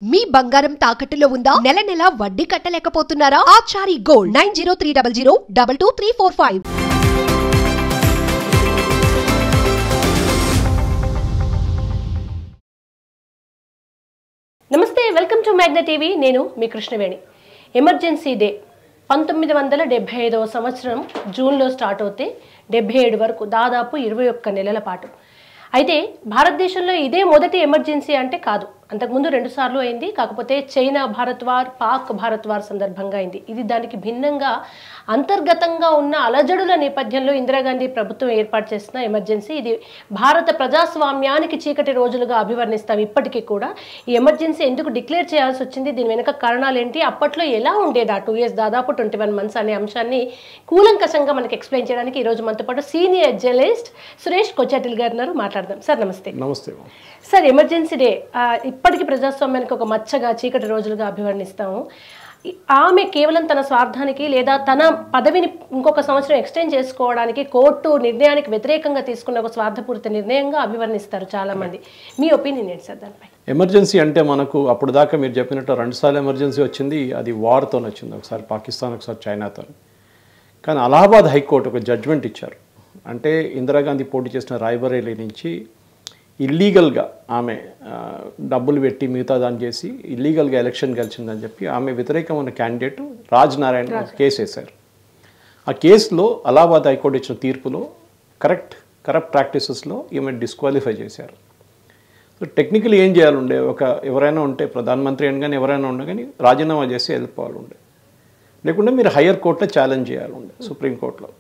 మీ బంగారం తాకట్టులో ఉందా? నెల నెల వడ్డీ కట్టలేకపోతున్నారా? ఆచారి గోల్డ్ 9030022345. నమస్తే, వెల్కమ్ టు మ్యాగ్నా టీవీ. నేను మీ కృష్ణవేణి. ఎమర్జెన్సీ డే 1975వ సంవత్సరం జూన్లో స్టార్ట్ అవుతే 77 వరకు దాదాపు 21 నెలల పాటు. అయితే భారతదేశంలో ఇదే మొదటి ఎమర్జెన్సీ అంటే కాదు. అంతకుముందు 2 సార్లు అయింది. కాకపోతే China Bharat war, Pak Bharat war సందర్భంగా అయింది. ఇది దానికి భిన్నంగా అంతర్గతంగా ఉన్న అలజడుల నేపథ్యంలో ఇందిరాగాంధీ ప్రభుత్వం ఏర్పాటు చేసిన ఎమర్జెన్సీ. ఇది భారత ప్రజాస్వామ్యానికి చీకటి రోజులుగా అభివర్ణిస్తాం. ఇప్పటికీ కూడా ఈ ఎమర్జెన్సీ ఎందుకు డిక్లేర్ చేయాల్సి వచ్చింది, దీని వెనుక కారణాలు ఏంటి, అప్పట్లో ఎలా ఉండేది ఆ 2 years దాదాపు 21 months అనే అంశాన్ని కూలంకషంగా మనకి ఎక్స్ప్లెయిన్ చేయడానికి ఈరోజు మనతో పాటు సీనియర్ జర్నలిస్ట్ సురేష్ కొచ్చాటిల్ గారు ఉన్నారు. మాట్లాడదాం సార్. నమస్తే. నమస్తే సార్. ఎమర్జెన్సీ డే ఇప్పటికీ ప్రజాస్వామ్యానికి ఒక మచ్చగా చీకటి రోజులుగా అభివర్ణిస్తాము. ఆమె కేవలం తన స్వార్థానికి లేదా తన పదవిని ఇంకొక సంవత్సరం ఎక్స్టెండ్ చేసుకోవడానికి కోర్టు నిర్ణయానికి వ్యతిరేకంగా తీసుకున్న ఒక స్వార్థపూరిత నిర్ణయంగా అభివర్ణిస్తారు చాలా మంది. మీ ఒపీనియన్ ఏంటి సార్ దానిపై? ఎమర్జెన్సీ అంటే మనకు అప్పుడు దాకా మీరు చెప్పినట్టు 2 సార్లు ఎమర్జెన్సీ వచ్చింది. అది వార్తో వచ్చింది, ఒకసారి పాకిస్తాన్, ఒకసారి చైనాతో. కానీ అలహాబాద్ హైకోర్టు ఒక జడ్జ్మెంట్ ఇచ్చారు. అంటే ఇందిరాగాంధీ పోటీ చేసిన రాయ్బరేలీ నుంచి ఇల్లీగల్గా ఆమె డబ్బులు పెట్టి మిగతా దాన్ని చేసి ఇల్లీగల్గా ఎలక్షన్ గెలిచిందని చెప్పి ఆమె వ్యతిరేకమైన క్యాండిడేట్ రాజ్ నారాయణ కేసు వేశారు. ఆ కేసులో అలహాబాద్ హైకోర్టు ఇచ్చిన తీర్పులో కరప్ట్ ప్రాక్టీసెస్లో ఈమె డిస్క్వాలిఫై చేశారు. సో టెక్నికల్ ఏం చేయాలండే, ఎవరైనా ఉంటే ప్రధానమంత్రి అని కానీ ఎవరైనా ఉండే కానీ రాజీనామా చేసి వెళ్ళిపోవాలి ఉండే, లేకుంటే మీరు హయ్యర్ కోర్టులో ఛాలెంజ్ చేయాలి ఉండే, సుప్రీంకోర్టులో.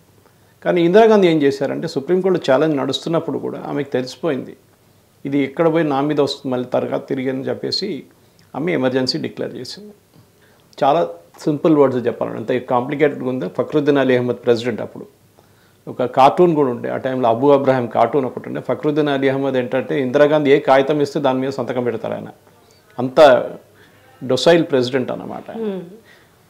కానీ ఇందిరాగాంధీ ఏం చేశారంటే సుప్రీంకోర్టులో ఛాలెంజ్ నడుస్తున్నప్పుడు కూడా ఆమెకు తెలిసిపోయింది ఇది ఎక్కడ పోయి నా మీద వస్తుంది మళ్ళీ తర్వాత తిరిగి అని చెప్పేసి ఆమె ఎమర్జెన్సీ డిక్లేర్ చేసింది. చాలా సింపుల్ వర్డ్స్ చెప్పాలంటే అంత కాంప్లికేటెడ్గా ఉందా. ఫక్రుద్దీన్ అలీ అహ్మద్ ప్రెసిడెంట్, అప్పుడు ఒక కార్టూన్ కూడా ఉండే ఆ టైంలో, అబూ అబ్రాహిం కార్టూన్ ఒకటి ఉండే. ఫక్రుద్దీన్ అలీ అహ్మద్ ఏంటంటే ఇందిరాగాంధీ ఏ కాగితం ఇస్తే దాని మీద సంతకం పెడతారు ఆయన. అంత డొసైల్ ప్రెసిడెంట్ అన్నమాట.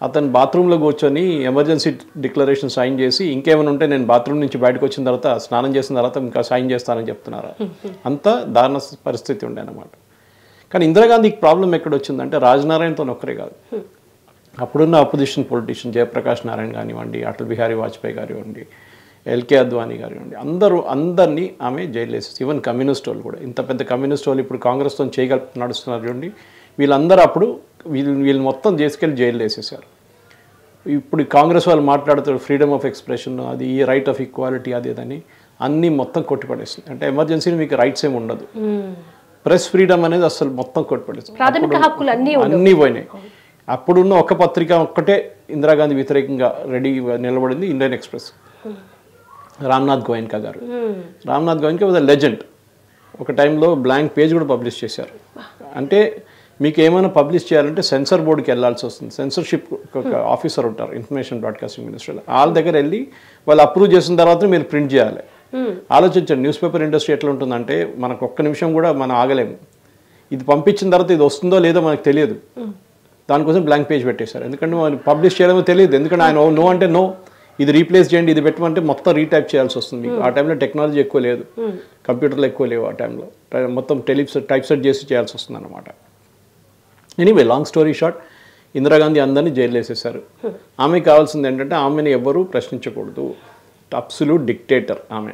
అతను బాత్రూంలో కూర్చొని ఎమర్జెన్సీ డిక్లరేషన్ సైన్ చేసి ఇంకేమైనా ఉంటే నేను బాత్రూమ్ నుంచి బయటకు వచ్చిన తర్వాత స్నానం చేసిన తర్వాత ఇంకా సైన్ చేస్తానని చెప్తున్నారు. అంత దారుణ పరిస్థితి ఉండే అన్నమాట. కానీ ఇందిరాగాంధీకి ప్రాబ్లం ఎక్కడ వచ్చిందంటే రాజనారాయణతో ఒక్కరే కాదు, అప్పుడున్న అపోజిషన్ పొలిటీషియన్ జయప్రకాష్ నారాయణ కానివ్వండి, అటల్ బిహారీ వాజ్పేయి కానివ్వండి, ఎల్కే అద్వానీ కానివ్వండి, అందరినీ ఆమె జైలు వేసేసి, ఈవెన్ కమ్యూనిస్ట్ వాళ్ళు కూడా. ఇంత పెద్ద కమ్యూనిస్ట్ వాళ్ళు ఇప్పుడు కాంగ్రెస్తో చేయగలుపు నడుస్తున్నారు చూడండి, వీళ్ళందరూ అప్పుడు వీళ్ళు మొత్తం చేసుకెళ్ళి జైలు వేసేసారు. ఇప్పుడు కాంగ్రెస్ వాళ్ళు మాట్లాడుతారు ఫ్రీడమ్ ఆఫ్ ఎక్స్ప్రెషన్, అది ఈ రైట్ ఆఫ్ ఈక్వాలిటీ అది ఇదని అన్నీ మొత్తం కొట్టిపడేస్తుంది. అంటే ఎమర్జెన్సీని మీకు రైట్స్ ఏమి ఉండదు. ప్రెస్ ఫ్రీడమ్ అనేది అసలు మొత్తం కొట్టిపడేస్తుంది, అన్నీ పోయినాయి. అప్పుడున్న ఒక పత్రిక ఒక్కటే ఇందిరాగాంధీ వ్యతిరేకంగా నిలబడింది, ఇండియన్ ఎక్స్ప్రెస్. రామ్నాథ్ గోయన్కా గారు. Ramnath Goenka was a legend. ఒక టైంలో బ్లాంక్ పేజ్ కూడా పబ్లిష్ చేశారు. అంటే మీకు ఏమైనా పబ్లిష్ చేయాలంటే సెన్సర్ బోర్డుకి వెళ్ళాల్సి వస్తుంది. సెన్సర్షిప్ ఒక ఆఫీసర్ ఉంటారు ఇన్ఫర్మేషన్ బ్రాడ్కాస్టింగ్ మినిస్ట్రీలో, వాళ్ళ దగ్గర వెళ్ళి వాళ్ళు అప్రూవ్ చేసిన తర్వాత మీరు ప్రింట్ చేయాలి. ఆలోచించండి, న్యూస్ పేపర్ ఇండస్ట్రీ ఎట్లా ఉంటుందంటే మనకు ఒక్క నిమిషం కూడా మనం ఆగలేము. ఇది పంపించిన తర్వాత ఇది వస్తుందో లేదో మనకు తెలియదు, దానికోసం బ్లాంక్ పేజ్ పెట్టేశారు. ఎందుకంటే మనం పబ్లిష్ చేయడమో తెలియదు. ఎందుకంటే ఆయన నో అంటే నో, ఇది రీప్లేస్ చేయండి, ఇది పెట్టమంటే మొత్తం రీటైప్ చేయాల్సి వస్తుంది. మీకు ఆ టైంలో టెక్నాలజీ ఎక్కువ లేదు, కంప్యూటర్లు ఎక్కువ లేవు ఆ టైంలో, మొత్తం టైప్ సెట్ చేసి చేయాల్సి వస్తుంది అన్నమాట. Anyway, long story short, Indira Gandhi అందరినీ జైలు వేసేసారు. ఆమెకు కావాల్సింది ఏంటంటే ఆమెను ఎవరూ ప్రశ్నించకూడదు, అబ్సల్యూట్ డిక్టేటర్ ఆమె.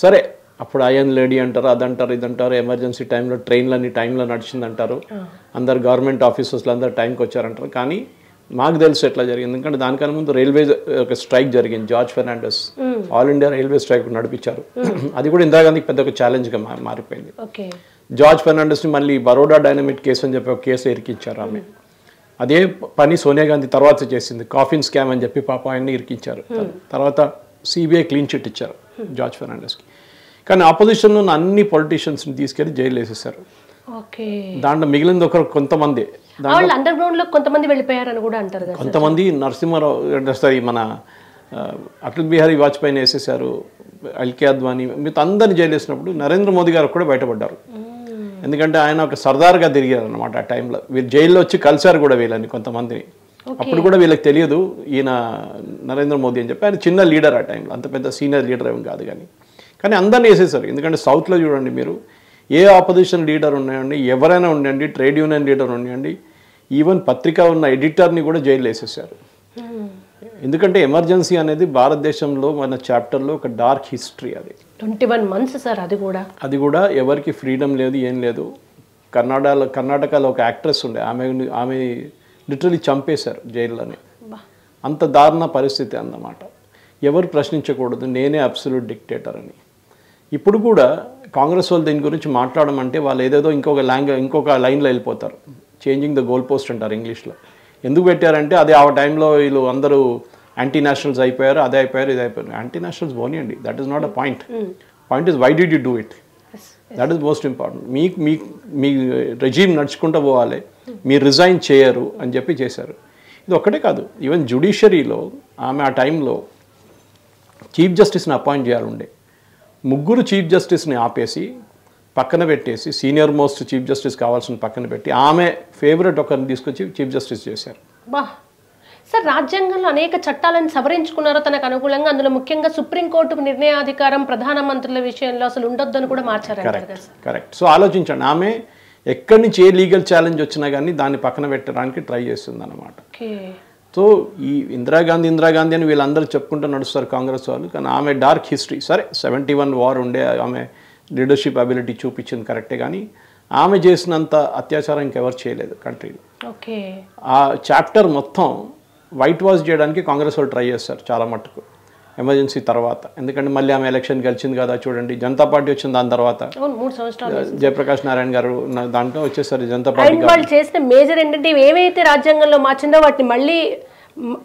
సరే, అప్పుడు ఐఎన్ లేడీ అంటారు, అదంటారు, ఇదంటారు. ఎమర్జెన్సీ టైంలో ట్రైన్లన్నీ టైంలో నడిచిందంటారు, అందరు గవర్నమెంట్ ఆఫీసర్స్లో అందరు టైంకి వచ్చారంటారు. కానీ మాకు తెలుసు ఎట్లా జరిగింది. ఎందుకంటే దానికన్నా ముందు రైల్వే ఒక స్ట్రైక్ జరిగింది. George Fernandes all India railway strike నడిపించారు. అది కూడా ఇందిరాగాంధీకి పెద్ద ఒక ఛాలెంజ్గా మారిపోయింది. జార్జ్ ఫెర్నాండెస్ని మళ్ళీ బరోడా డైనమిట్ కేసు అని చెప్పి ఒక కేసు ఇరికించారు ఆమె. అదే పని సోనియా గాంధీ తర్వాత చేసింది, కాఫిన్ స్కామ్ అని చెప్పి పాప ఆయన్ని ఇరికించారు. తర్వాత సిబిఐ క్లీన్ చిట్ ఇచ్చారు జార్జ్ ఫెర్నాండెస్కి. కానీ ఆపోజిషన్లో ఉన్న అన్ని పొలిటీషియన్స్ని తీసుకెళ్లి జైలు వేసేసారు. దాంట్లో మిగిలింది కొంతమంది అండర్ గ్రౌండ్ లో కొంతమంది వెళ్ళిపోయారని కూడా అంటారు. కొంతమంది నరసింహారావు, మన అటల్ బిహారీ వాజ్పేయిని వేసేసారు, ఎల్కే అద్వానీ, మిగతా అందరినీ జైలు వేసినప్పుడు నరేంద్ర మోదీ గారు కూడా బయటపడ్డారు. ఎందుకంటే ఆయన ఒక సర్దార్గా తిరిగారు అనమాట ఆ టైంలో. వీళ్ళు జైల్లో వచ్చి కలిశారు కూడా వీళ్ళని కొంతమందిని. అప్పుడు కూడా వీళ్ళకి తెలియదు ఈయన నరేంద్ర మోదీ అని చెప్పి. ఆయన చిన్న లీడర్ ఆ టైంలో, అంత పెద్ద సీనియర్ లీడర్ ఏం కాదు. కానీ అందరినీ వేసేసారు. ఎందుకంటే సౌత్లో చూడండి మీరు, ఏ ఆపోజిషన్ లీడర్ ఉన్నాయండి, ఎవరైనా ఉండండి, ట్రేడ్ యూనియన్ లీడర్ ఉండండి, ఈవెన్ పత్రిక ఉన్న ఎడిటర్ని కూడా జైలు వేసేసారు. ఎందుకంటే ఎమర్జెన్సీ అనేది భారతదేశంలో మన చాప్టర్లో ఒక డార్క్ హిస్టరీ. అది 21 months సార్. అది కూడా ఎవరికి ఫ్రీడమ్ లేదు, ఏం లేదు. కర్ణాటకలో ఒక యాక్ట్రెస్ ఉండే, ఆమె లిటరలీ చంపేశారు జైల్లోనే. అంత దారుణ పరిస్థితి అన్నమాట. ఎవరు ప్రశ్నించకూడదు, నేనే అబ్సల్యూట్ డిక్టేటర్ అని. ఇప్పుడు కూడా కాంగ్రెస్ వాళ్ళు దీని గురించి మాట్లాడమంటే వాళ్ళు ఏదేదో ఇంకొక లైన్లో వెళ్ళిపోతారు. చేంజింగ్ ద గోల్ పోస్ట్ అంటారు ఇంగ్లీష్లో. ఎందుకు పెట్టారంటే అది ఆ టైంలో వీళ్ళు అందరూ యాంటీ నేషనల్స్ అయిపోయారు, అదే అయిపోయారు, ఇది అయిపోయారు. యాంటీ నేషనల్స్ పోనీయండి, that is not a point. Point is why did you do it, that is most important. మీ రెజీమ్ నడుచుకుంటూ పోవాలి, మీరు రిజైన్ చేయరు అని చెప్పి చేశారు. ఇది ఒక్కటే కాదు, ఈవెన్ జ్యుడిషియరీలో ఆమె ఆ టైంలో చీఫ్ జస్టిస్ని అపాయింట్ చేయాలండే. 3 చీఫ్ జస్టిస్ని ఆపేసి పక్కన పెట్టేసి సీనియర్ మోస్ట్ చీఫ్ జస్టిస్ కావాల్సిన పక్కన పెట్టి ఆమె ఫేవరెట్ ఒకరిని తీసుకొచ్చి చీఫ్ జస్టిస్ చేశారు. సార్, రాజ్యాంగంలో అనేక చట్టాలను సవరించుకున్నారో తనకు అనుకూలంగా. అందులో ముఖ్యంగా సుప్రీంకోర్టుకు నిర్ణయాధికారం ప్రధానమంత్రుల విషయంలో అసలు ఉండొద్దని కూడా మార్చారు. కరెక్ట్. సో ఆలోచించండి, ఆమె ఎక్కడి నుంచి ఏ లీగల్ ఛాలెంజ్ వచ్చినా కానీ దాన్ని పక్కన పెట్టడానికి ట్రై చేస్తుంది అన్నమాట. సో ఈ ఇందిరాగాంధీ అని వీళ్ళందరూ చెప్పుకుంటూ నడుస్తారు కాంగ్రెస్ వాళ్ళు. కానీ ఆమె డార్క్ హిస్టరీ. సరే 71 వార్ ఉండే, ఆమె లీడర్షిప్ అబిలిటీ చూపించింది కరెక్టే, కానీ ఆమె చేసినంత అత్యాచారం ఇంకెవరు చేయలేదు కంట్రీలో. ఆ చాప్టర్ మొత్తం వైట్ వాష్ చేయడానికి కాంగ్రెస్ వాళ్ళు ట్రై చేస్తారు చాలా మట్టుకు ఎమర్జెన్సీ తర్వాత. ఎందుకంటే మళ్ళీ ఆమె ఎలక్షన్ గెలిచింది కదా, చూడండి జనతా పార్టీ వచ్చింది, దాని తర్వాత 3 సంవత్సరాలు జయప్రకాష్ నారాయణ గారు దాంట్లో వచ్చేసారు జనతా పార్టీ. వాళ్ళు చేసిన మేజర్ ఏంటంటే ఏవైతే రాజ్యాంగంలో మార్చిందో వాటిని మళ్ళీ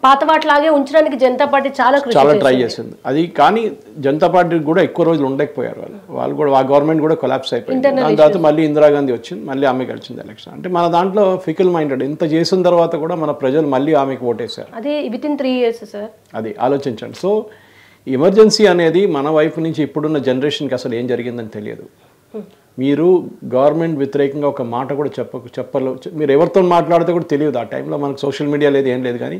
పాత వాటిలాగే ఉంచడానికి జనతా పార్టీ చాలా ట్రై చేసింది. అది కానీ జనతా పార్టీ కూడా ఎక్కువ రోజులు ఉండకపోయారు వాళ్ళు కూడా. ఆ గవర్నమెంట్ కూడా కొలాప్స్ అయిపోయింది. దాని తర్వాత మళ్ళీ ఇందిరాగాంధీ వచ్చింది, మళ్ళీ ఆమె గెలిచింది ఎలక్షన్. అంటే మన దాంట్లో ఫికల్ మైండెడ్. ఇంత చేసిన తర్వాత కూడా మన ప్రజలు మళ్ళీ ఆమెకు ఓటేశారు. అది వితిన్ 3 years సార్. అది ఆలోచించండి. సో ఎమర్జెన్సీ అనేది మన వైపు నుంచి ఇప్పుడున్న జనరేషన్కి అసలు ఏం జరిగిందని తెలియదు. మీరు గవర్నమెంట్ వ్యతిరేకంగా ఒక మాట కూడా చెప్పలేదు. మీరు ఎవరితో మాట్లాడితే కూడా తెలియదు. ఆ టైంలో మనకు సోషల్ మీడియా లేదు, ఏం లేదు. కానీ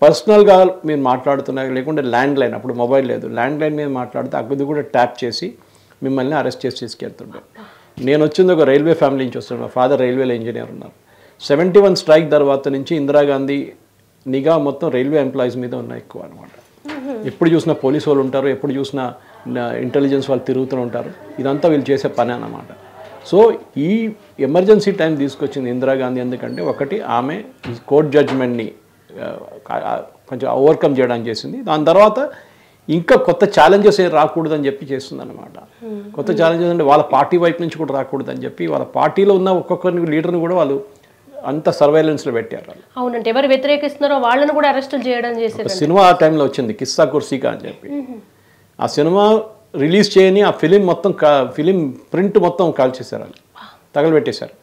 పర్సనల్గా మీరు మాట్లాడుతున్నారు, లేకుంటే ల్యాండ్ లైన్, అప్పుడు మొబైల్ లేదు, ల్యాండ్ లైన్ మీద మాట్లాడితే అది కూడా ట్యాప్ చేసి మిమ్మల్ని అరెస్ట్ చేసి తీసుకెళ్తుండే. నేను వచ్చింది ఒక రైల్వే ఫ్యామిలీ నుంచి వస్తున్నాను. మా ఫాదర్ రైల్వేలో ఇంజనీర్ ఉన్నారు. 71 స్ట్రైక్ తర్వాత నుంచి ఇందిరాగాంధీ నిఘా మొత్తం రైల్వే ఎంప్లాయీస్ మీద ఉన్న ఎక్కువ అనమాట. ఎప్పుడు చూసినా పోలీసు వాళ్ళు ఉంటారు, ఎప్పుడు చూసినా ఇంటెలిజెన్స్ వాళ్ళు తిరుగుతూ ఉంటారు. ఇదంతా వీళ్ళు చేసే పని అన్నమాట. సో ఈ ఎమర్జెన్సీ టైం తీసుకొచ్చింది ఇందిరాగాంధీ. ఎందుకంటే ఒకటి, ఆమె ఈ కోర్ట్ జడ్జ్మెంట్ని కొంచెం ఓవర్కమ్ చేయడానికి చేసింది. దాని తర్వాత ఇంకా కొత్త ఛాలెంజెస్ ఏం రాకూడదని చెప్పి చేస్తుంది అనమాట. కొత్త ఛాలెంజెస్ అంటే వాళ్ళ పార్టీ వైపు నుంచి కూడా రాకూడదని చెప్పి వాళ్ళ పార్టీలో ఉన్న ఒక్కొక్కరిని లీడర్ని కూడా వాళ్ళు అంత సర్వైలెన్స్లో పెట్టారు. అవునంటే ఎవరు వ్యతిరేకిస్తున్నారో వాళ్ళని కూడా అరెస్ట్ చేయడం చేశారు. సినిమా ఆ టైంలో వచ్చింది కిస్సా కుర్సీకా అని చెప్పి. ఆ సినిమా రిలీజ్ చేయని ఆ ఫిలిం మొత్తం ఫిలిం ప్రింట్ మొత్తం కాల్చేశారు, వాళ్ళు తగలబెట్టేశారు.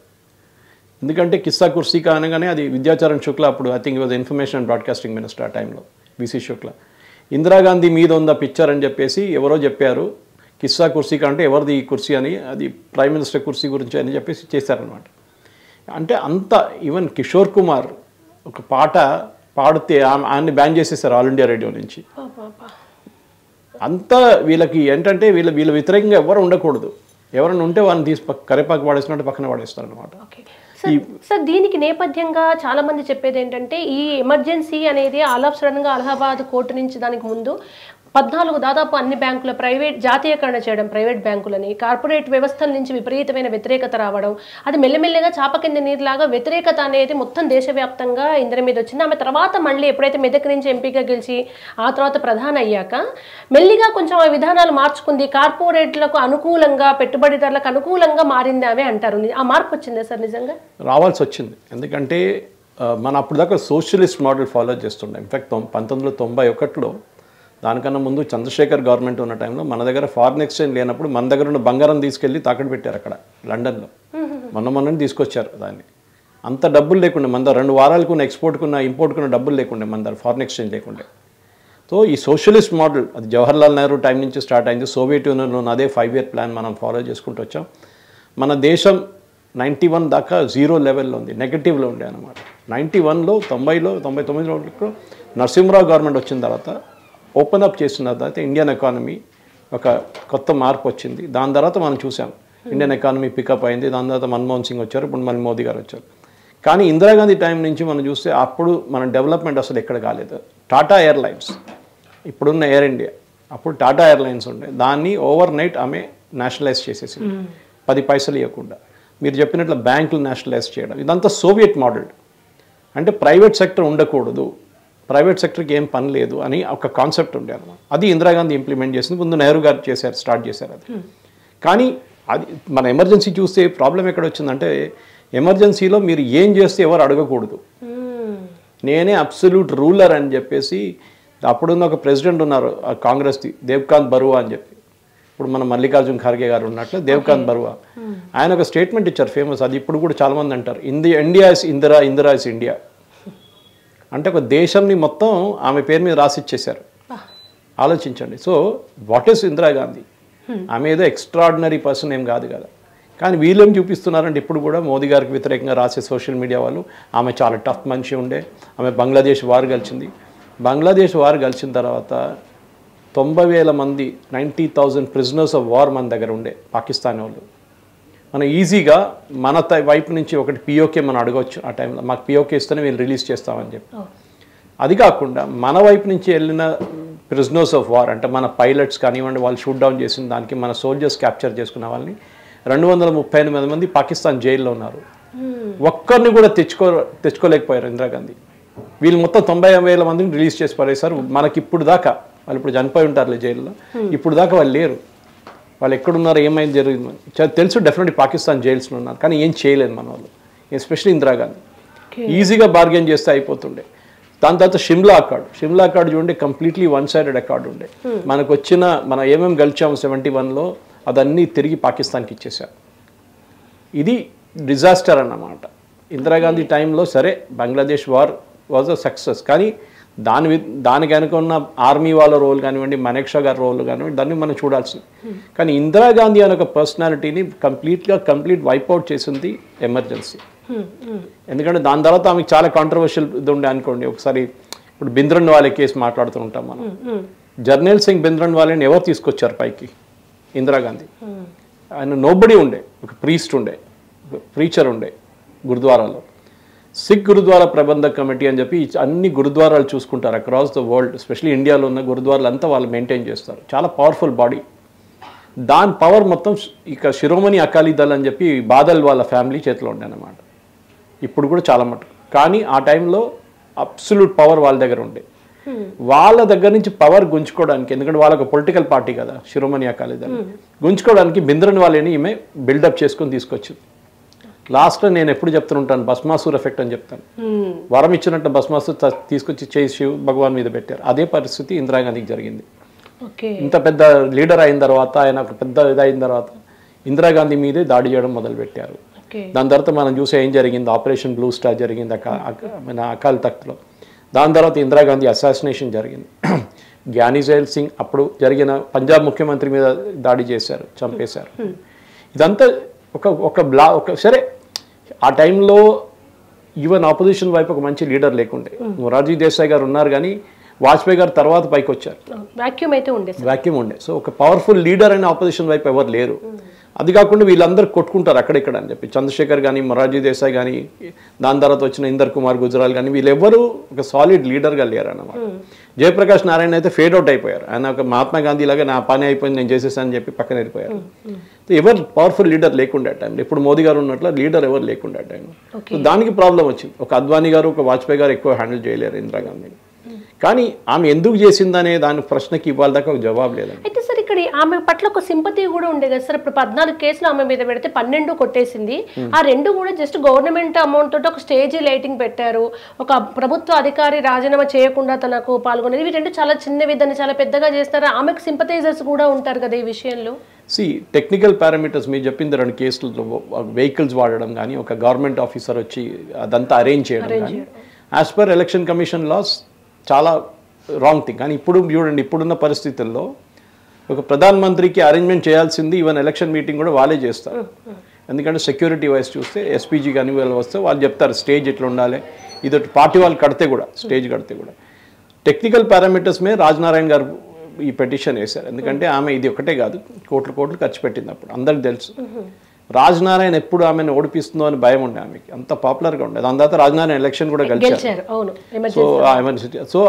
ఎందుకంటే కిస్సా కుర్సీకా అనగానే అది విద్యాచరణ్ శుక్లా, అప్పుడు I think was information and broadcasting minister ఆ టైంలో, బీసీ శుక్లా. ఇందిరాగాంధీ మీద ఉందా పిక్చర్ అని చెప్పేసి ఎవరో చెప్పారు. కిస్సా కుర్సీకా అంటే ఎవరిది ఈ కుర్సీ అని, అది ప్రైమ్ మినిస్టర్ కుర్సీ గురించి అని చెప్పేసి చేశారనమాట. అంటే అంత ఈవెన్ కిషోర్ కుమార్ ఒక పాట పాడితే ఆయన్ని బ్యాన్ చేసేసారు ఆల్ ఇండియా రేడియో నుంచి. అంతా వీళ్ళకి ఏంటంటే వీళ్ళ వ్యతిరేకంగా ఎవరు ఉండకూడదు. ఎవరైనా ఉంటే వాళ్ళని తీసి కరేపాకు వాడేస్తున్నట్టు పక్కన వాడేస్తారు అనమాట. సార్, దీనికి నేపథ్యంగా చాలా మంది చెప్పేది ఏంటంటే ఈ ఎమర్జెన్సీ అనేది ఆల్ ఆఫ్ సడన్గా అలహాబాద్ కోర్టు నుంచి దానికి ముందు 14 దాదాపు అన్ని బ్యాంకుల జాతీయకరణ చేయడం, ప్రైవేట్ బ్యాంకులని, కార్పొరేట్ వ్యవస్థల నుంచి విపరీతమైన వ్యతిరేకత రావడం, అది మెల్లమెల్లగా చాప కింద నీరులాగా వ్యతిరేకత అనేది మొత్తం దేశవ్యాప్తంగా ఇందిర మీద వచ్చింది. ఆమె తర్వాత మళ్ళీ ఎప్పుడైతే మెదక్ నుంచి ఎంపీగా గెలిచి ఆ తర్వాత ప్రధాని అయ్యాక మెల్లిగా కొంచెం ఆ విధానాలు మార్చుకుంది. కార్పొరేట్లకు అనుకూలంగా, పెట్టుబడిదారులకు అనుకూలంగా మారింది ఆమె అంటారు. ఆ మార్పు వచ్చిందా సార్? నిజంగా రావాల్సి వచ్చింది. ఎందుకంటే మనం అప్పుడు దాకా సోషలిస్ట్ మోడల్ ఫాలో చేస్తుండే. ఇన్ఫాక్ట్ 1991లో దానికన్నా ముందు చంద్రశేఖర్ గవర్నమెంట్ ఉన్న టైంలో మన దగ్గర ఫారిన్ ఎక్స్చేంజ్ లేనప్పుడు మన దగ్గర ఉన్న బంగారం తీసుకెళ్ళి తాకట్టు పెట్టారు అక్కడ లండన్లో. మొన్నని తీసుకొచ్చారు దాన్ని. అంత డబ్బులు లేకుండే మన దగ్గర 2 వారాలకున్న ఎక్స్పోర్ట్కున్న ఇంపోర్ట్కున్న డబ్బులు లేకుండే మన దగ్గర, ఫారిన్ ఎక్స్చేంజ్ లేకుండే. సో ఈ సోషలిస్ట్ మోడల్ అది జవహర్లాల్ నెహ్రూ టైం నుంచి స్టార్ట్ అయింది. సోవియట్ యూనియన్లో అదే 5-year ప్లాన్ మనం ఫాలో చేసుకుంటూ వచ్చాం. మన దేశం 91 దాకా 0 లెవెల్లో ఉంది, నెగటివ్లో ఉండే అనమాట. 91లో 90లో 99లో నరసింహరావు గవర్నమెంట్ వచ్చిన తర్వాత ఓపెన్ అప్ చేసిన తర్వాత ఇండియన్ ఎకానమీ ఒక కొత్త మార్పు వచ్చింది. దాని తర్వాత మనం చూసాం ఇండియన్ ఎకానమీ పికప్ అయింది. దాని తర్వాత మన్మోహన్ సింగ్ వచ్చారు, ఇప్పుడు మళ్ళీ మోదీ గారు వచ్చారు. కానీ ఇందిరాగాంధీ టైం నుంచి మనం చూస్తే అప్పుడు మన డెవలప్మెంట్ అసలు ఎక్కడ కాలేదు. టాటా ఎయిర్లైన్స్, ఇప్పుడున్న ఎయిర్ ఇండియా, అప్పుడు టాటా ఎయిర్లైన్స్ ఉండే, దాన్ని ఓవర్ నైట్ ఆమె నేషనలైజ్ చేసేసి 10 పైసలు ఇవ్వకుండా. మీరు చెప్పినట్లు బ్యాంకులు నేషనలైజ్ చేయడం, ఇదంతా సోవియట్ మోడల్. అంటే ప్రైవేట్ సెక్టర్ ఉండకూడదు, ప్రైవేట్ సెక్టర్కి ఏం పని లేదు అని ఒక కాన్సెప్ట్ ఉండే అనమాట. అది ఇందిరాగాంధీ ఇంప్లిమెంట్ చేసింది. ముందు నెహ్రూ గారు చేశారు, స్టార్ట్ చేశారు అది. కానీ అది మన ఎమర్జెన్సీ చూస్తే ప్రాబ్లం ఎక్కడ వచ్చిందంటే, ఎమర్జెన్సీలో మీరు ఏం చేస్తే ఎవరు అడగకూడదు, నేనే అబ్సల్యూట్ రూలర్ అని చెప్పేసి. అప్పుడున్న ఒక ప్రెసిడెంట్ ఉన్నారు కాంగ్రెస్ది, దేవ్కాంత్ బరువా అని చెప్పి, ఇప్పుడు మన మల్లికార్జున్ ఖర్గే గారు ఉన్నట్లు దేవ్కాంత్ బరువా, ఆయన ఒక స్టేట్మెంట్ ఇచ్చారు ఫేమస్. అది ఇప్పుడు కూడా చాలామంది అంటారు, India is Indira, Indira is India. అంటే ఒక దేశంని మొత్తం ఆమె పేరు మీద రాసిచ్చేశారు. ఆలోచించండి. So what is Indira Gandhi? ఆమె ఏదో ఎక్స్ట్రాడినరీ పర్సన్ ఏం కాదు కదా. కానీ వీళ్ళేం చూపిస్తున్నారంటే ఇప్పుడు కూడా మోదీ గారికి వ్యతిరేకంగా రాసే సోషల్ మీడియా వాళ్ళు, ఆమె చాలా టఫ్ మనిషి ఉండే, ఆమె బంగ్లాదేశ్ వార్ గెలిచింది. బంగ్లాదేశ్ వార్ గెలిచిన తర్వాత 90,000 మంది 90,000 ప్రిజనర్స్ ఆఫ్ వార్ మన దగ్గర ఉండే పాకిస్తాన్ వాళ్ళు. మనం ఈజీగా మన వైపు నుంచి ఒకటి పిఓకే మనం అడగవచ్చు ఆ టైంలో, మాకు పిఓకే ఇస్తేనే వీళ్ళు రిలీజ్ చేస్తామని చెప్పి. అది కాకుండా మన వైపు నుంచి వెళ్ళిన ప్రిజనర్స్ ఆఫ్ వార్ అంటే మన పైలట్స్ కానివ్వండి, వాళ్ళు షూట్ డౌన్ చేసిన దానికి మన సోల్జర్స్ క్యాప్చర్ చేసుకున్న వాళ్ళని 238 మంది పాకిస్తాన్ జైల్లో ఉన్నారు. ఒక్కరిని కూడా తెచ్చుకోలేకపోయారు ఇందిరాగాంధీ. వీళ్ళు మొత్తం 90,000 మందిని రిలీజ్ చేసి పడేశారు. మనకి ఇప్పుడు దాకా, వాళ్ళు ఇప్పుడు చనిపోయి ఉంటారులే జైల్లో, ఇప్పుడు దాకా వాళ్ళు లేరు. వాళ్ళు ఎక్కడున్నారో ఏమైంది జరిగింది తెలుసు, డెఫినెట్లీ పాకిస్తాన్ జైల్స్లో ఉన్నారు. కానీ ఏం చేయలేదు మన వాళ్ళు, ఎస్పెషల్లీ ఇందిరాగాంధీ. ఈజీగా బార్గెన్ చేస్తే అయిపోతుండే. దాని తర్వాత షిమ్లా అకార్డ్ చూడండి, కంప్లీట్లీ వన్ సైడెడ్ అకార్డ్ ఉండే. మనకు వచ్చిన మనం ఏమేమి గెలిచాము 71లో అదన్నీ తిరిగి పాకిస్తాన్కి ఇచ్చేసారు. ఇది డిజాస్టర్ అన్నమాట. ఇందిరాగాంధీ టైంలో సరే Bangladesh war was a success, కానీ దానికి అనుకున్న ఆర్మీ వాళ్ళ రోల్ కానివ్వండి, మనెక్షా గారి రోల్ కానివ్వండి, దాన్ని మనం చూడాల్సింది. కానీ ఇందిరాగాంధీ అనే ఒక పర్సనాలిటీని కంప్లీట్ వైప్అవుట్ చేసింది ఎమర్జెన్సీ. ఎందుకంటే దాని తర్వాత ఆమెకు చాలా కాంట్రవర్షియల్ ఇది ఉండే అనుకోండి. ఒకసారి ఇప్పుడు భింద్రన్వాలే కేసు మాట్లాడుతూ ఉంటాం మనం. జర్నల్ సింగ్ భింద్రన్వాలేని ఎవరు తీసుకొచ్చారు పైకి? ఇందిరాగాంధీ. ఆయన నోబడి ఉండే, ఒక ప్రీస్ట్ ఉండే, ప్రీచర్ ఉండే గురుద్వారాలో. సిక్ గురుద్వారా ప్రబంధక్ కమిటీ అని చెప్పి అన్ని గురుద్వారాలు చూసుకుంటారు అక్రాస్ ద వరల్డ్, ఎస్పెషల్లీ ఇండియాలో ఉన్న గురుద్వారాలు అంతా వాళ్ళు మెయింటైన్ చేస్తారు. చాలా పవర్ఫుల్ బాడీ. దాని పవర్ మొత్తం ఇక శిరోమణి అకాలీ దళ్ అని చెప్పి బాదల్ వాళ్ళ ఫ్యామిలీ చేతిలో ఉండే అన్నమాట. ఇప్పుడు కూడా చాలా మటుకు. కానీ ఆ టైంలో అబ్సల్యూట్ పవర్ వాళ్ళ దగ్గర ఉండే. వాళ్ళ దగ్గర నుంచి పవర్ గుంజుకోవడానికి, ఎందుకంటే వాళ్ళకి పొలిటికల్ పార్టీ కదా శిరోమణి అకాలీ దళ్, గుంజుకోవడానికి భింద్రన్వాలేని ఈమె బిల్డప్ చేసుకొని తీసుకొచ్చింది. లాస్ట్లో నేను ఎప్పుడు చెప్తుంటాను, భస్మాసుర్ ఎఫెక్ట్ అని చెప్తాను. వరం ఇచ్చినట్టు భస్మాసుర్ తీసుకొచ్చి శివ్ భగవాన్ మీద పెట్టారు. అదే పరిస్థితి ఇందిరాగాంధీకి జరిగింది. ఇంత పెద్ద లీడర్ అయిన తర్వాత, ఆయన ఒక పెద్ద ఇదైన తర్వాత ఇందిరాగాంధీ మీదే దాడి చేయడం మొదలుపెట్టారు. దాని తర్వాత మనం చూసే ఏం జరిగింది, ఆపరేషన్ బ్లూ స్టార్ జరిగింది మన అకాల్ తఖ్త్లో. దాని తర్వాత ఇందిరాగాంధీ అసాసినేషన్ జరిగింది. జ్ఞాని జైల్ సింగ్ అప్పుడు జరిగిన పంజాబ్ ముఖ్యమంత్రి మీద దాడి చేశారు, చంపేశారు. ఇదంతా ఒక సరే ఆ టైంలో ఈవెన్ ఆపోజిషన్ వైపు ఒక మంచి లీడర్ లేకుండే. మొరార్జీ దేశాయ్ గారు ఉన్నారు, కానీ వాజ్పేయి గారు తర్వాత పైకి వచ్చారు. వాక్యూమ్ ఉండే. సో ఒక పవర్ఫుల్ లీడర్ అయిన ఆపోజిషన్ వైపు ఎవరు లేరు. అది కాకుండా వీళ్ళందరూ కొట్టుకుంటారు అక్కడెక్కడ అని చెప్పి. చంద్రశేఖర్ కానీ, మొరార్జీ దేశాయ్ కానీ, దాని తర్వాత వచ్చిన ఇందర్ కుమార్ గుజరాల్ కానీ, వీళ్ళెవ్వరూ ఒక సాలిడ్ లీడర్గా లేరు అన్నమాట. జయప్రకాష్ నారాయణ అయితే ఫేడ్ అవుట్ అయిపోయారు. ఆయన ఒక మహాత్మా గాంధీ లాగా నా పని అయిపోయింది, నేను చేసేసానని చెప్పి పక్కన వెళ్ళిపోయారు. ఎవరు పవర్ఫుల్ లీడర్ లేకుండా టైంలో, ఇప్పుడు మోదీ గారు ఉన్నట్లు లీడర్ ఎవరు లేకుండా టైంలో. సో దానికి ప్రాబ్లం వచ్చింది. ఒక అద్వానీ గారు, ఒక వాజ్పేయి గారు ఎక్కువ హ్యాండిల్ చేయలేరు ఇందిరాగాంధీని. కానీ ఆమె ఎందుకు చేసిందనే దాని ప్రశ్నకి ఇవాళ దాకా ఒక జవాబు లేదండి. అయితే సార్ ఇక్కడ ఆమె పట్ల ఒక సింపతి కూడా ఉండే కదా సార్. ఇప్పుడు 14 కేసులు ఆమె మీద పెడితే 12 కొట్టేసింది. ఆ 2 కూడా జస్ట్ గవర్నమెంట్ అమౌంట్ తోటి ఒక స్టేజ్ లైటింగ్ పెట్టారు. ఒక ప్రభుత్వ అధికారి రాజీనామా చేయకుండా తనకు పాల్గొనేది. ఇవి 2 చాలా చిన్నవి, దాన్ని చాలా పెద్దగా చేస్తారు. ఆమెకు సింపథైజర్స్ కూడా ఉంటారు కదా ఈ విషయంలో. టెక్నికల్ పారామీటర్స్ మీరు చెప్పింది 2 కేసులలో వెహికల్స్ వాడడం కానీ, ఒక గవర్నమెంట్ ఆఫీసర్ వచ్చి అదంతా అరేంజ్ చేయడం కానీ, as per election commission laws చాలా రాంగ్ థింగ్. కానీ ఇప్పుడు చూడండి, ఇప్పుడున్న పరిస్థితుల్లో ఒక ప్రధానమంత్రికి అరేంజ్మెంట్ చేయాల్సింది ఈవెన్ ఎలక్షన్ మీటింగ్ కూడా వాళ్ళే చేస్తారు. ఎందుకంటే సెక్యూరిటీ వైస్ చూస్తే ఎస్పీజీ కానీ వాళ్ళు వస్తే వాళ్ళు చెప్తారు స్టేజ్ ఎట్లా ఉండాలి. ఇది పార్టీ వాళ్ళు కడితే కూడా, స్టేజ్ కడితే కూడా టెక్నికల్ పారామీటర్స్ మీద రాజ్నారాయణ గారు ఈ పెటిషన్ వేశారు. ఎందుకంటే ఆమె ఇది ఒకటే కాదు, కోట్లు ఖర్చు పెట్టింది. అప్పుడు అందరికి తెలుసు రాజనారాయణ ఎప్పుడు ఆమెను ఓడిపిస్తుందో అని భయం ఉండే ఆమెకి, అంత పాపులర్గా ఉండేది. దాని తర్వాత రాజనారాయణ ఎలక్షన్ కూడా గెలిచారు. సో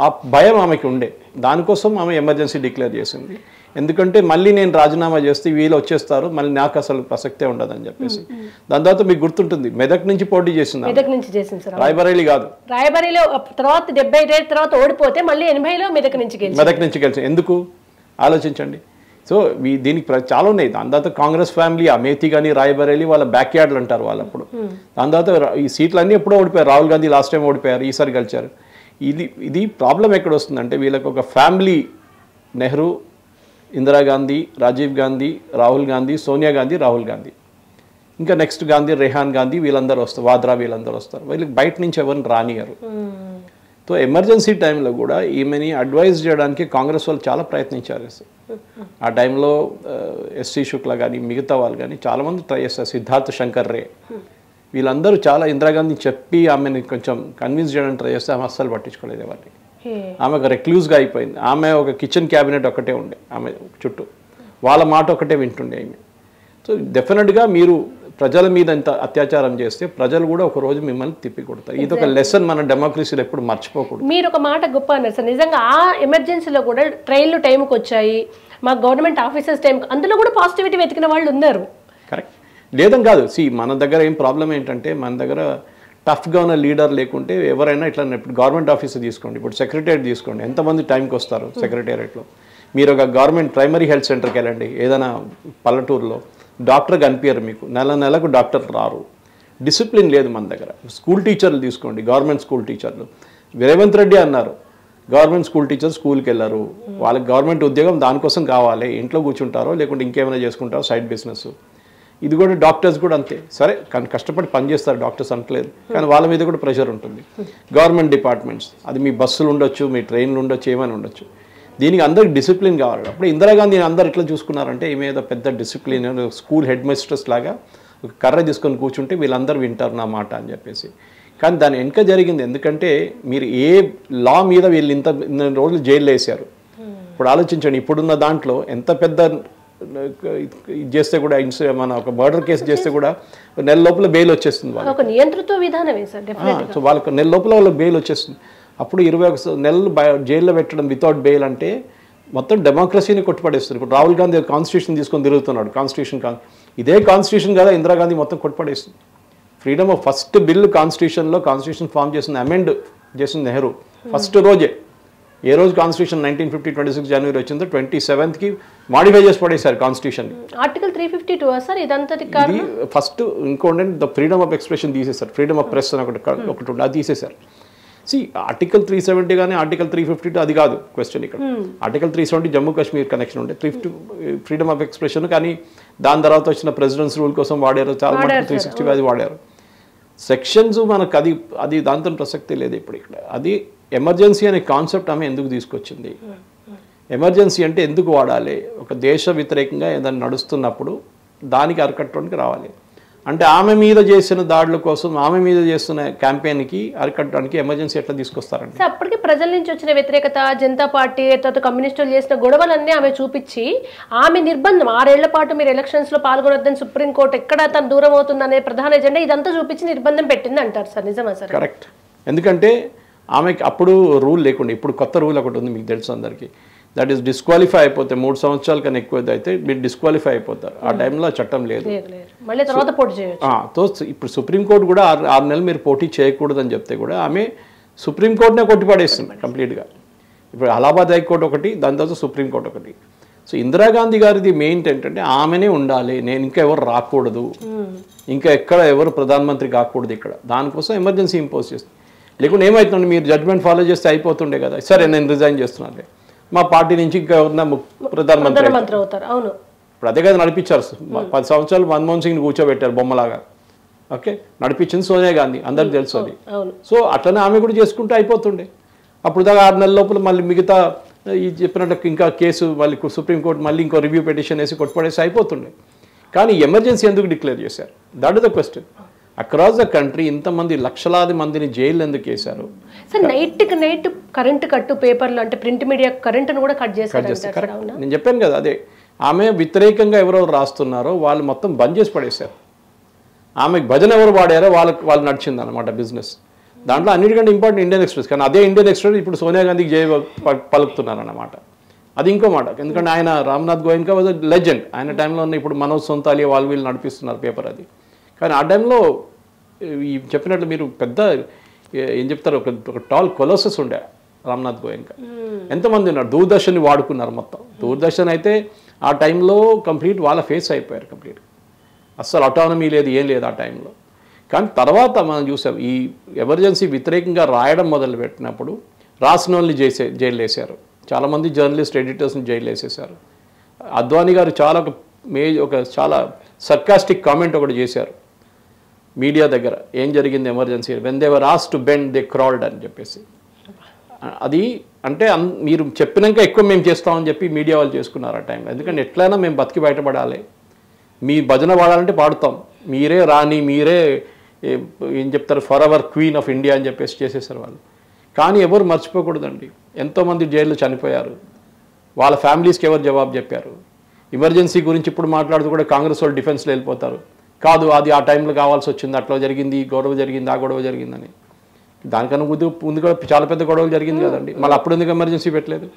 ఆ భయం ఆమెకి ఉండే, దానికోసం ఆమె ఎమర్జెన్సీ డిక్లేర్ చేసింది. ఎందుకంటే మళ్ళీ నేను రాజీనామా చేస్తే వీళ్ళు వచ్చేస్తారు, మళ్ళీ నాకు అసలు ప్రసక్తే ఉండదని చెప్పేసి. దాని తర్వాత మీకు గుర్తుంటుంది మెదక్ నుంచి పోటీ చేసింది, రాయబరేలీ కాదు, రాయబరేలీలో తర్వాత 75 తర్వాత ఓడిపోతే మళ్ళీ 80లో మెదక్ నుంచి గెలిచింది. ఎందుకు ఆలోచించండి. సో దీనికి చాలా ఉన్నాయి. దాని తర్వాత కాంగ్రెస్ ఫ్యామిలీ అమేథీ కానీ రాయబరేలీ వాళ్ళ బ్యాక్ యార్డ్లు అంటారు వాళ్ళు. అప్పుడు దాని తర్వాత ఈ సీట్లు అన్నీ ఎప్పుడో ఓడిపోయారు. రాహుల్ గాంధీ లాస్ట్ టైం ఓడిపోయారు, ఈసారి గెలిచారు. ఇది ప్రాబ్లం ఎక్కడ వస్తుందంటే వీళ్ళకి ఒక ఫ్యామిలీ, నెహ్రూ, ఇందిరాగాంధీ, రాజీవ్ గాంధీ, రాహుల్ గాంధీ, సోనియా గాంధీ, రాహుల్ గాంధీ, ఇంకా నెక్స్ట్ గాంధీ, రెహాన్ గాంధీ, వీళ్ళందరూ వస్తారు, వాద్రా, వీళ్ళందరూ వస్తారు. వీళ్ళకి బయట నుంచి ఎవరిని రానియరు. సో ఎమర్జెన్సీ టైంలో కూడా ఈమెని అడ్వైజ్ చేయడానికి కాంగ్రెస్ వాళ్ళు చాలా ప్రయత్నించారు. ఆ టైంలో ఎస్సీ శుక్లా కానీ మిగతా వాళ్ళు కానీ చాలామంది ట్రై చేస్తారు, సిద్ధార్థ్ శంకర్ రే, వీళ్ళందరూ చాలా ఇందిరాగాంధీ చెప్పి ఆమెను కొంచెం కన్విన్స్ చేయడానికి ట్రై చేస్తే ఆమె అస్సలు పట్టించుకోలేదు ఎవరిని. ఆమె ఒక రెక్లూజ్గా అయిపోయింది. ఆమె ఒక కిచెన్ క్యాబినెట్ ఒకటే ఉండే ఆమె చుట్టూ, వాళ్ళ మాట ఒకటే వింటుండే ఆమె. సో డెఫినెట్గా మీరు ప్రజల మీద ఎంత అత్యాచారం చేస్తే ప్రజలు కూడా ఒక రోజు మిమ్మల్ని తిప్పి కొడతారు. ఇది ఒక లెసన్ మన డెమోక్రసీలో ఎప్పుడు మర్చిపోకూడదు. మీరు ఒక మాట గొప్ప అన్నారు సార్. నిజంగా ఆ ఎమర్జెన్సీలో కూడా ట్రైన్లు టైంకి వచ్చాయి, మా గవర్నమెంట్ ఆఫీసర్స్ టైం, అందులో కూడా పాజిటివిటీ వెతికిన వాళ్ళు ఉన్నారు. కరెక్ట్ లేదని కాదు. మన దగ్గర ఏం ప్రాబ్లం ఏంటంటే మన దగ్గర టఫ్గా ఉన్న లీడర్ లేకుంటే ఎవరైనా ఇట్లా, ఇప్పుడు గవర్నమెంట్ ఆఫీసర్ తీసుకోండి, ఇప్పుడు సెక్రటేరియట్ తీసుకోండి, ఎంతమంది టైంకి వస్తారు సెక్రటేరియట్లో. మీరు ఒక గవర్నమెంట్ ప్రైమరీ హెల్త్ సెంటర్కి వెళ్ళండి, ఏదైనా పల్లెటూరులో డాక్టర్ కనిపించారు మీకు, నెలకు డాక్టర్ రారు. డిసిప్లిన్ లేదు మన దగ్గర. స్కూల్ టీచర్లు తీసుకోండి, గవర్నమెంట్ స్కూల్ టీచర్లు, రేవంత్ రెడ్డి అన్నారు గవర్నమెంట్ స్కూల్ టీచర్ స్కూల్కి వెళ్ళరు, వాళ్ళకి గవర్నమెంట్ ఉద్యోగం దానికోసం కావాలి, ఇంట్లో కూర్చుంటారో లేకుంటే ఇంకేమైనా చేసుకుంటారో సైడ్ బిజినెస్. ఇది కూడా డాక్టర్స్ కూడా అంతే. సరే కానీ కష్టపడి పనిచేస్తారు డాక్టర్స్ అంటలేదు, కానీ వాళ్ళ మీద కూడా ప్రెషర్ ఉంటుంది. గవర్నమెంట్ డిపార్ట్మెంట్స్, అది మీ బస్సులు ఉండొచ్చు, మీ ట్రైన్లు ఉండొచ్చు, ఏమైనా ఉండొచ్చు, దీనికి అందరికి డిసిప్లిన్ కావాలి. అప్పుడు ఇందిరాగాంధీ అందరు ఎట్లా చూసుకున్నారంటే ఈమె ఏదో పెద్ద డిసిప్లిన్, స్కూల్ హెడ్ మిస్ట్రెస్ లాగా ఒక కర్ర తీసుకొని కూర్చుంటే వీళ్ళందరూ వింటారు నా మాట అని చెప్పేసి. కానీ దాని వెనుక జరిగింది, ఎందుకంటే మీరు ఏ లా మీద వీళ్ళు ఇంత రోజులు జైల్లో వేశారు. ఇప్పుడు ఆలోచించండి, ఇప్పుడున్న దాంట్లో ఎంత పెద్ద ఇది చేస్తే కూడా, మన ఒక మర్డర్ కేసు చేస్తే కూడా నెల లోపల బెయిల్ వచ్చేస్తుంది వాళ్ళకి. నియంత్రిత విధానమే సార్. సో వాళ్ళకి నెల లోపల వాళ్ళకి బెయిల్ వచ్చేస్తుంది. అప్పుడు 21 నెలలు జైల్లో పెట్టడం వితౌట్ బెయిల్ అంటే మొత్తం డెమోక్రసీని కొట్టుపడేస్తుంది. ఇప్పుడు రాహుల్ గాంధీ కాన్స్టిట్యూషన్ తీసుకొని తిరుగుతున్నాడు, ఇదే కాన్స్టిట్యూషన్ కదా ఇందిరాగాంధీ మొత్తం కొట్టుపడేస్తుంది. Freedom of first bill constitution form చేసింది, అమెండ్ చేసింది నెహ్రూ ఫస్ట్ రోజే. ఏ రోజు కాన్స్టిట్యూషన్ 1950 26 జనవరి వచ్చిందో 27కి మాడిఫై చేసి పడేశారు కాన్స్టిట్యూషన్. ఆర్టికల్ 352 సార్ ఇదంతా ఫస్ట్. ఇంకోటి ద ఫ్రీడమ్ ఆఫ్ ఎక్స్ప్రెషన్ తీసేశారు, ఫ్రీడమ్ ఆఫ్ ప్రెస్ అని ఒకటి ఉండే, అది తీసేశారు. ఆర్టికల్ 370 కానీ ఆర్టికల్ 352 అది కాదు క్వశ్చన్ ఇక్కడ. ఆర్టికల్ 370 జమ్మూ కాశ్మీర్ కనెక్షన్ ఉండే, ఫ్రీడమ్ ఆఫ్ ఎక్స్ప్రెషన్, కానీ దాని తర్వాత వచ్చిన ప్రెసిడెంట్స్ రూల్ కోసం వాడారు, చాలా మటుకు 360 అది వాడారు. సెక్షన్స్ మనకు అది దాంతో ప్రసక్తి లేదు ఇప్పుడు ఇక్కడ. అది ఎమర్జెన్సీ అనే కాన్సెప్ట్ ఆమె ఎందుకు తీసుకొచ్చింది, ఎమర్జెన్సీ అంటే ఎందుకు వాడాలి, ఒక దేశ వ్యతిరేకంగా ఏదైనా నడుస్తున్నప్పుడు దానికి అరికట్టడానికి రావాలి. అంటే ఆమె మీద చేసిన దాడుల కోసం, ఆమె మీద చేస్తున్న క్యాంపెయిన్కి అరికట్టడానికి ఎమర్జెన్సీ ఎట్లా తీసుకొస్తారండి? అప్పటికి ప్రజల నుంచి వచ్చిన వ్యతిరేకత, జనతా పార్టీ తర్వాత కమ్యూనిస్టులు చేసిన గొడవలన్నీ ఆమె చూపించి ఆమె నిర్బంధం 6 ఏళ్ల పాటు మీరు ఎలక్షన్స్లో పాల్గొనొద్దని సుప్రీంకోర్టు ఎక్కడ తను దూరం అవుతుందనే ప్రధాన ఎజెండా ఇదంతా చూపించి నిర్బంధం పెట్టింది అంటారు సార్. నిజమా సార్? కరెక్ట్. ఎందుకంటే ఆమెకి అప్పుడు రూల్ లేకుండా, ఇప్పుడు కొత్త రూల్ ఒకటి ఉంది మీకు తెలుసు అందరికీ, దట్ ఈస్ డిస్క్వాలిఫై అయిపోతే 3 సంవత్సరాల కన్నా ఎక్కువ అయితే మీరు డిస్క్వాలిఫై అయిపోతారు. ఆ టైంలో చట్టం లేదు, ఇప్పుడు సుప్రీంకోర్టు కూడా 6 నెలలు మీరు పోటీ చేయకూడదని చెప్తే కూడా ఆమె సుప్రీంకోర్టునే కొట్టిపడేస్తుంది కంప్లీట్గా. ఇప్పుడు అలహాబాద్ హైకోర్టు ఒకటి, దాని తర్వాత సుప్రీంకోర్టు ఒకటి. సో ఇందిరాగాంధీ గారిది మెయిన్ ఏంటంటే ఆమెనే ఉండాలి, నేను ఇంకా ఎవరు రాకూడదు, ఇంకా ఎక్కడ ఎవరు ప్రధానమంత్రి కాకూడదు ఇక్కడ, దానికోసం ఎమర్జెన్సీ ఇంపోజ్ చేస్తుంది. లేకుంటే ఏమవుతుందండి, మీరు జడ్జ్మెంట్ ఫాలో చేస్తే అయిపోతుండే కదా, సరే నేను రిజైన్ చేస్తున్నాను, మా పార్టీ నుంచి ఇంకా ఎవరన్నా ప్రధానమంత్రి అవుతారు. అవును, ఇప్పుడు అదే కదా నడిపించారు. 10 సంవత్సరాలు మన్మోహన్ సింగ్ని కూర్చోబెట్టారు బొమ్మలాగా. ఓకే, నడిపించింది సోనియా గాంధీ, అందరికి తెలుసు అది. సో అట్లనే ఆమె కూడా చేసుకుంటే అయిపోతుండే. అప్పుడు దాకా 6 నెలల లోపల మళ్ళీ మిగతా ఈ చెప్పినట్టు ఇంకా కేసు మళ్ళీ సుప్రీంకోర్టు మళ్ళీ ఇంకో రివ్యూ పిటిషన్ వేసి కొట్టుపడేసి అయిపోతుండే. కానీ ఎమర్జెన్సీ ఎందుకు డిక్లేర్ చేశారు, that is the question. Across the country ఇంతమంది లక్షలాది మందిని జైలు ఎందుకు వేశారు? సార్ నైట్కి నైట్ కరెంటు కట్టు పేపర్లు అంటే ప్రింట్ మీడియా కరెంటును కూడా కట్ చేశారు. కరెక్ట్, నేను చెప్పాను కదా అదే. ఆమె వ్యతిరేకంగా ఎవరెవరు రాస్తున్నారో వాళ్ళు మొత్తం బంద్ చేసి పడేశారు. ఆమెకు భజన ఎవరు వాడారో వాళ్ళు నడిచింది అనమాట బిజినెస్. దాంట్లో అన్నిటికంటే ఇంపార్టెంట్ ఇండియన్ ఎక్స్ప్రెస్. కానీ అదే ఇండియన్ ఎక్స్ప్రెస్ ఇప్పుడు సోనియా గాంధీకి జై పలుకుతున్నారు అన్నమాట. అది ఇంకో మాట. ఎందుకంటే ఆయన రామ్నాథ్ గోయన్కా వాజ్ లెజెండ్. ఆయన టైంలో ఉన్న ఇప్పుడు మనోజ్ సొంతాలియా వాళ్ళు వీళ్ళు నడిపిస్తున్నారు పేపర్ అది. కానీ ఆ టైంలో ఈ చెప్పినట్లు మీరు పెద్ద ఏం చెప్తారు, ఒక టాల్ కొలోసస్ ఉండే రామ్నాథ్ గోయన్కా. ఎంతమంది ఉన్నారు, దూరదర్శన్ని వాడుకున్నారు మొత్తం. దూరదర్శన్ అయితే ఆ టైంలో కంప్లీట్ వాళ్ళ ఫేస్ అయిపోయారు కంప్లీట్. అస్సలు అటానమీ లేదు, ఏం లేదు ఆ టైంలో. కానీ తర్వాత మనం చూసాం ఈ ఎమర్జెన్సీ వ్యతిరేకంగా రాయడం మొదలుపెట్టినప్పుడు రాసిన వాళ్ళని జైలు వేశారు. చాలామంది జర్నలిస్ట్ ఎడిటర్స్ని జైలు వేసేశారు. అద్వానీ గారు ఒక చాలా సర్కాస్టిక్ కామెంట్ ఒకటి చేశారు మీడియా దగ్గర. ఏం జరిగింది emergency, when they were asked to bend they crawled అని చెప్పేసి. అది అంటే మీరు చెప్పినాక ఎక్కువ మేము చేస్తామని చెప్పి మీడియా వాళ్ళు చేసుకున్నారు ఆ టైంలో. ఎందుకంటే ఎట్లయినా మేము బతికి బయటపడాలి, మీ భజన పాడాలంటే పాడుతాం, మీరే రాణి, మీరే ఏం చెప్తారు for hour queen of India అని చెప్పేసి చేసేసారు వాళ్ళు. కానీ ఎవరు మర్చిపోకూడదండి, ఎంతోమంది జైల్లో చనిపోయారు. వాళ్ళ ఫ్యామిలీస్కి ఎవరు జవాబు చెప్పారు? ఎమర్జెన్సీ గురించి ఇప్పుడు మాట్లాడుతూ కూడా కాంగ్రెస్ వాళ్ళు డిఫెన్స్లో వెళ్ళిపోతారు. కాదు అది ఆ టైంలో కావాల్సి వచ్చింది, అట్లా జరిగింది, ఈ గొడవ జరిగింది, ఆ గొడవ జరిగిందని. దానికన్నా ముందు కూడా చాలా పెద్ద గొడవలు జరిగింది కదండి. మళ్ళీ అప్పుడు ఎందుకు ఎమర్జెన్సీ పెట్టలేదు?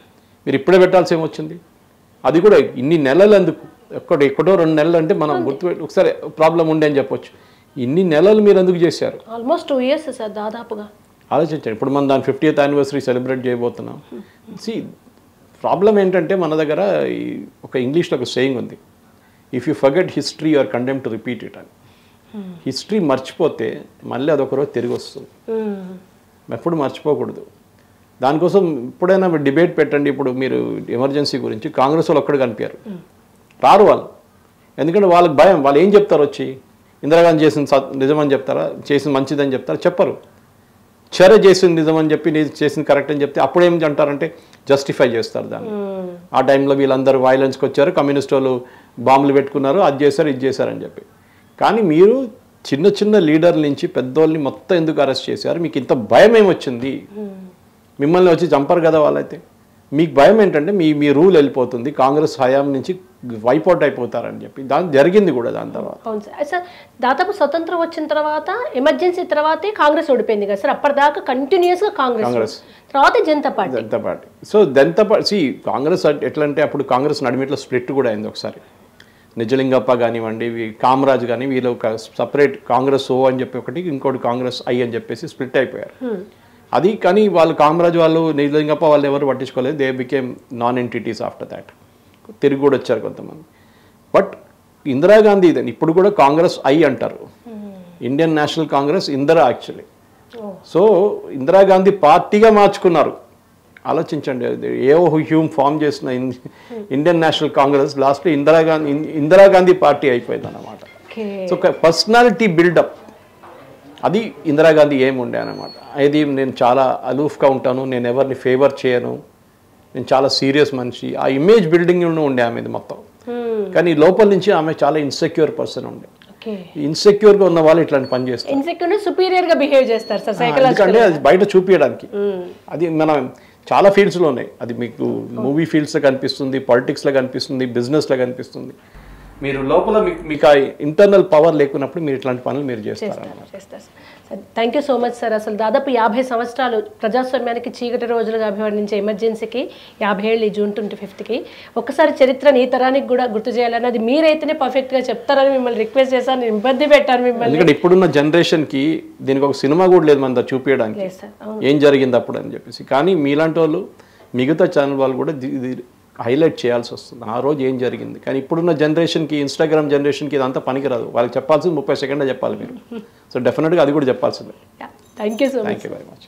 మీరు ఇప్పుడే పెట్టాల్సి ఏమొచ్చింది? అది కూడా ఇన్ని నెలలు ఎందుకు? ఎక్కడో 2 నెలలు అంటే మనం గుర్తుపెట్టి ఒకసారి ప్రాబ్లం ఉండే అని చెప్పొచ్చు. ఇన్ని నెలలు మీరు ఎందుకు చేశారు? ఆల్మోస్ట్ 2 years సార్ దాదాపుగా. ఆలోచించండి. ఇప్పుడు మనం దాని 50th anniversary సెలబ్రేట్ చేయబోతున్నాం. ప్రాబ్లం ఏంటంటే మన దగ్గర ఒక ఇంగ్లీష్లో ఒక సేయింగ్ ఉంది, if you forget history you are condemned to repeat it అని. హిస్టరీ మర్చిపోతే మళ్ళీ అదొక రోజు తిరిగి వస్తుంది. ఎప్పుడు మర్చిపోకూడదు. దానికోసం ఇప్పుడైనా డిబేట్ పెట్టండి. ఇప్పుడు మీరు ఎమర్జెన్సీ గురించి కాంగ్రెస్ వాళ్ళు ఒక్కడు కనిపించారు, రారు వాళ్ళు. ఎందుకంటే వాళ్ళకి భయం. వాళ్ళు ఏం చెప్తారు వచ్చి, ఇందిరాగాంధీ చేసింది నిజమని చెప్తారా, చేసింది మంచిదని చెప్తారా? చెప్పరు. చర్య చేసింది నిజమని చెప్పి నేను చేసింది కరెక్ట్ అని చెప్తే అప్పుడు ఏం అంటారంటే జస్టిఫై చేస్తారు దాన్ని. ఆ టైంలో వీళ్ళందరూ వైలెన్స్కి వచ్చారు, కమ్యూనిస్ట్ వాళ్ళు బాంబులు పెట్టుకున్నారు, అది చేశారు, ఇది చేశారని చెప్పి. కానీ మీరు చిన్న చిన్న లీడర్ల నుంచి పెద్దోళ్ళని మొత్తం ఎందుకు అరెస్ట్ చేశారు? మీకు ఇంత భయం ఏమొచ్చింది? మిమ్మల్ని వచ్చి చంపరు కదా వాళ్ళైతే. మీకు భయం ఏంటంటే మీ రూల్ వెళ్ళిపోతుంది, కాంగ్రెస్ హయాం నుంచి వైపౌట్ అయిపోతారని చెప్పి. జరిగింది కూడా దాని తర్వాత. అవును సార్. సార్ దాదాపు స్వతంత్రం వచ్చిన తర్వాత ఎమర్జెన్సీ తర్వాతే కాంగ్రెస్ ఓడిపోయింది కదా సార్. అప్పటిదాకా కంటిన్యూస్గా కాంగ్రెస్, తర్వాత Janata party. So Janata party Congress ఎట్లా అంటే అప్పుడు కాంగ్రెస్ నడిమిట్లో స్ప్లిట్ కూడా అయింది ఒకసారి. నిజలింగప్ప కానివ్వండి, కామరాజ్ కానీ, వీళ్ళు ఒక సపరేట్ కాంగ్రెస్ ఓ అని చెప్పి ఒకటి, ఇంకోటి కాంగ్రెస్ ఐ అని చెప్పేసి స్ప్లిట్ అయిపోయారు. అది కానీ వాళ్ళు కామరాజ్ వాళ్ళు, నిజలింగప్ప వాళ్ళు ఎవరు పట్టించుకోలేదు. They became non entities after that. తిరిగి కూడా వచ్చారు కొంతమంది. బట్ ఇందిరాగాంధీ ఇప్పుడు కూడా కాంగ్రెస్ ఐ అంటారు, Indian national Congress Indira actually. So Indira Gandhi పార్టీగా మార్చుకున్నారు. ఆలోచించండి, ఏవో హ్యూమ్ ఫామ్ చేసిన ఇండియన్ నేషనల్ కాంగ్రెస్ లాస్ట్లో ఇందిరాగాంధీ పార్టీ అయిపోయింది అన్నమాట. సో పర్సనాలిటీ బిల్డప్ అది ఇందిరాగాంధీ ఏముండే అనమాట. అది నేను చాలా అలూఫ్గా ఉంటాను, నేను ఎవరిని ఫేవర్ చేయను, నేను చాలా సీరియస్ మనిషి, ఆ ఇమేజ్ బిల్డింగ్ ఉండే ఆమెది మొత్తం. కానీ లోపల నుంచి ఆమె చాలా ఇన్సెక్యూర్ పర్సన్ ఉండే. ఇన్సెక్యూర్గా ఉన్న వాళ్ళు ఇట్లాంటి పని చేస్తారు, సుపీరియర్గా బిహేవ్ చేస్తారు సార్. ఎందుకంటే అది బయట చూపించడానికి. అది మనం చాలా ఫీల్డ్స్లో ఉన్నాయి. అది మీకు మూవీ ఫీల్డ్స్లో కనిపిస్తుంది, పాలిటిక్స్లో కనిపిస్తుంది, బిజినెస్లో కనిపిస్తుంది. మీరు లోపల మీకు ఆ ఇంటర్నల్ పవర్ లేకున్నప్పుడు మీరు ఇట్లాంటి పనులు మీరు చేస్తారు. Thank you so much sir. అసలు దాదాపు 50 సంవత్సరాలు ప్రజాస్వామ్యానికి చీకటి రోజులుగా అభివర్ణించే ఎమర్జెన్సీకి 50 ఏళ్ళు ఈ June 25th. ఒక్కసారి చరిత్రని ఈ తరానికి కూడా గుర్తు చేయాలని, అది మీరైతేనే పర్ఫెక్ట్గా చెప్తారని మిమ్మల్ని రిక్వెస్ట్ చేశాను, ఇబ్బంది పెట్టాను మిమ్మల్ని. ఎందుకంటే ఇప్పుడున్న జనరేషన్కి దీనికి ఒక సినిమా కూడా లేదు మన చూపించడానికి ఏం జరిగింది అప్పుడు అని చెప్పేసి. కానీ మీలాంటి వాళ్ళు, మిగతా ఛానల్ వాళ్ళు కూడా ఇది హైలైట్ చేయాల్సి వస్తుంది, ఆ రోజు ఏం జరిగింది. కానీ ఇప్పుడున్న జనరేషన్కి, ఇన్స్టాగ్రామ్ జనరేషన్కి ఇదంతా పనికిరాదు. వాళ్ళకి చెప్పాల్సింది 30 సెకండ్లో చెప్పాలి మీరు. సో డెఫినెట్గా అది కూడా చెప్పాల్సిందే. Thank you so much. Thank you very much.